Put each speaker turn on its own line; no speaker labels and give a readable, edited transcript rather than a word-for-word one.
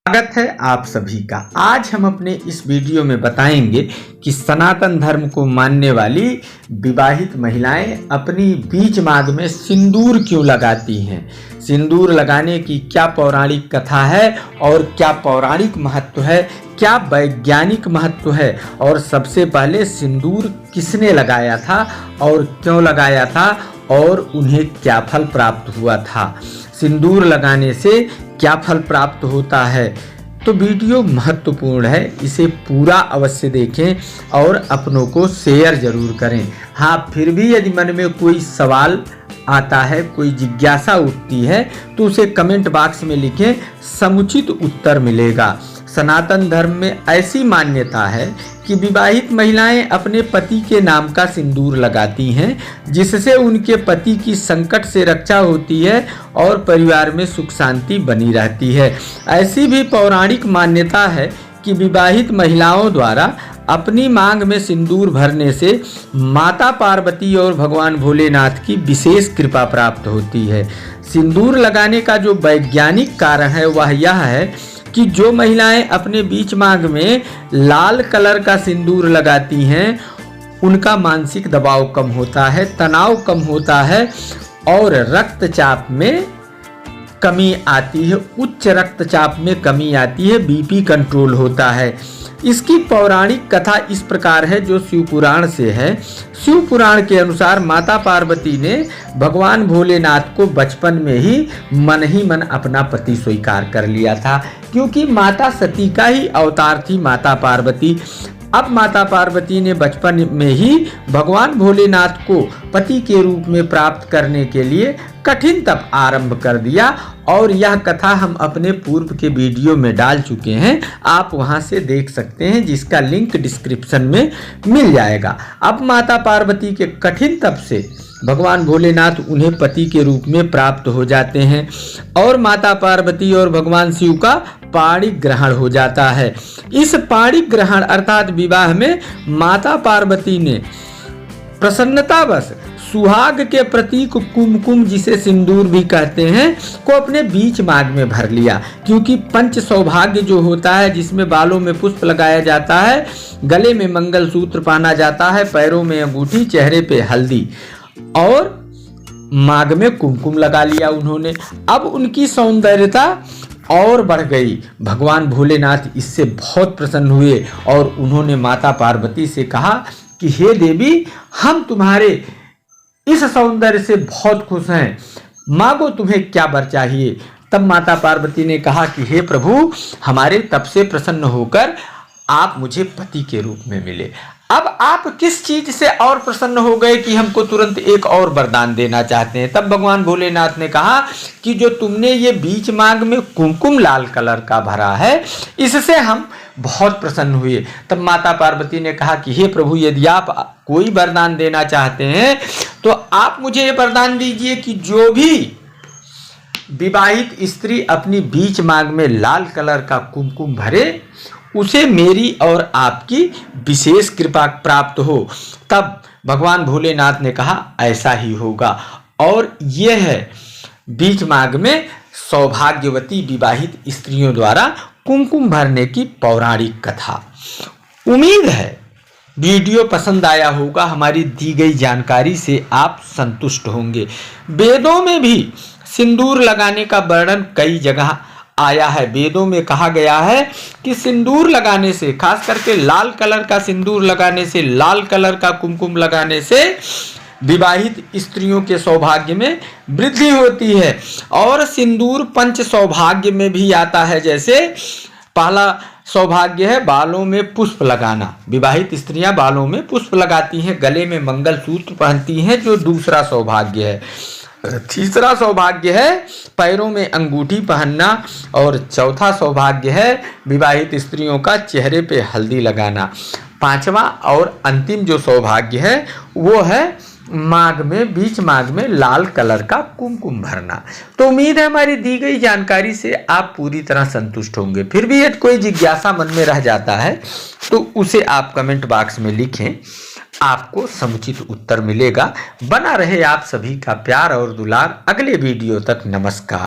स्वागत है आप सभी का। आज हम अपने इस वीडियो में बताएंगे कि सनातन धर्म को मानने वाली विवाहित महिलाएं अपनी बीच मांग में सिंदूर क्यों लगाती हैं, सिंदूर लगाने की क्या पौराणिक कथा है और क्या पौराणिक महत्व है, क्या वैज्ञानिक महत्व है, और सबसे पहले सिंदूर किसने लगाया था और क्यों लगाया था और उन्हें क्या फल प्राप्त हुआ था, सिंदूर लगाने से क्या फल प्राप्त होता है। तो वीडियो महत्वपूर्ण है, इसे पूरा अवश्य देखें और अपनों को शेयर जरूर करें। हाँ, फिर भी यदि मन में कोई सवाल आता है, कोई जिज्ञासा उठती है तो उसे कमेंट बॉक्स में लिखें, समुचित उत्तर मिलेगा। सनातन धर्म में ऐसी मान्यता है कि विवाहित महिलाएं अपने पति के नाम का सिंदूर लगाती हैं, जिससे उनके पति की संकट से रक्षा होती है और परिवार में सुख शांति बनी रहती है। ऐसी भी पौराणिक मान्यता है कि विवाहित महिलाओं द्वारा अपनी मांग में सिंदूर भरने से माता पार्वती और भगवान भोलेनाथ की विशेष कृपा प्राप्त होती है। सिंदूर लगाने का जो वैज्ञानिक कारण है वह यह है कि जो महिलाएं अपने बीच मांग में लाल कलर का सिंदूर लगाती हैं उनका मानसिक दबाव कम होता है, तनाव कम होता है और रक्तचाप में कमी आती है, उच्च रक्तचाप में कमी आती है, बीपी कंट्रोल होता है। इसकी पौराणिक कथा इस प्रकार है जो शिव पुराण से है। शिव पुराण के अनुसार माता पार्वती ने भगवान भोलेनाथ को बचपन में ही मन अपना पति स्वीकार कर लिया था, क्योंकि माता सती का ही अवतार थी माता पार्वती। अब माता पार्वती ने बचपन में ही भगवान भोलेनाथ को पति के रूप में प्राप्त करने के लिए कठिन तप आरंभ कर दिया और यह कथा हम अपने पूर्व के वीडियो में डाल चुके हैं, आप वहां से देख सकते हैं, जिसका लिंक डिस्क्रिप्शन में मिल जाएगा। अब माता पार्वती के कठिन तप से भगवान भोलेनाथ उन्हें पति के रूप में प्राप्त हो जाते हैं और माता पार्वती और भगवान शिव का पाणी ग्रहण हो जाता है। इस पाणी ग्रहण अर्थात विवाह में माता पार्वती ने प्रसन्नतावश सुहाग के प्रतीक कुमकुम, जिसे सिंदूर भी कहते हैं, को अपने बीच मांग में भर लिया, क्योंकि पंच सौभाग्य जो होता है, जिसमें बालों में पुष्प लगाया जाता है, गले में मंगलसूत्र पहना जाता है, पैरों में अंगूठी, चेहरे पे हल्दी और मांग में कुमकुम लगा लिया उन्होंने। अब उनकी सौंदर्यता और बढ़ गई। भगवान भोलेनाथ इससे बहुत प्रसन्न हुए और उन्होंने माता पार्वती से कहा कि हे देवी, हम तुम्हारे इस सौंदर्य से बहुत खुश हैं, मांगो तुम्हें क्या वर चाहिए। तब माता पार्वती ने कहा कि हे प्रभु, हमारे तप से प्रसन्न होकर आप मुझे पति के रूप में मिले। अब आप किस चीज से और प्रसन्न हो गए कि हमको तुरंत एक और वरदान देना चाहते हैं। तब भगवान भोलेनाथ ने कहा कि जो तुमने ये बीच मांग में कुमकुम लाल कलर का भरा है, इससे हम बहुत प्रसन्न हुए। तब माता पार्वती ने कहा कि हे प्रभु, यदि आप कोई वरदान देना चाहते हैं तो आप मुझे ये वरदान दीजिए कि जो भी विवाहित स्त्री अपनी बीच मांग में लाल कलर का कुमकुम भरे, उसे मेरी और आपकी विशेष कृपा प्राप्त हो। तब भगवान भोलेनाथ ने कहा ऐसा ही होगा। और यह है बीच मांग में सौभाग्यवती विवाहित स्त्रियों द्वारा कुमकुम भरने की पौराणिक कथा। उम्मीद है वीडियो पसंद आया होगा, हमारी दी गई जानकारी से आप संतुष्ट होंगे। वेदों में भी सिंदूर लगाने का वर्णन कई जगह आया है। वेदों में कहा गया है कि सिंदूर लगाने से, खास करके लाल कलर का सिंदूर लगाने से, लाल कलर का कुमकुम लगाने से विवाहित स्त्रियों के सौभाग्य में वृद्धि होती है। और सिंदूर पंच सौभाग्य में भी आता है। जैसे पहला सौभाग्य है बालों में पुष्प लगाना, विवाहित स्त्रियां बालों में पुष्प लगाती हैं, गले में मंगलसूत्र पहनती हैं, जो दूसरा सौभाग्य है। तीसरा सौभाग्य है पैरों में अंगूठी पहनना और चौथा सौभाग्य है विवाहित स्त्रियों का चेहरे पे हल्दी लगाना। पांचवा और अंतिम जो सौभाग्य है वो है मांग में, बीच मांग में लाल कलर का कुमकुम भरना। तो उम्मीद है हमारी दी गई जानकारी से आप पूरी तरह संतुष्ट होंगे। फिर भी यदि कोई जिज्ञासा मन में रह जाता है तो उसे आप कमेंट बॉक्स में लिखें, आपको समुचित उत्तर मिलेगा। बना रहे आप सभी का प्यार और दुलार। अगले वीडियो तक नमस्कार।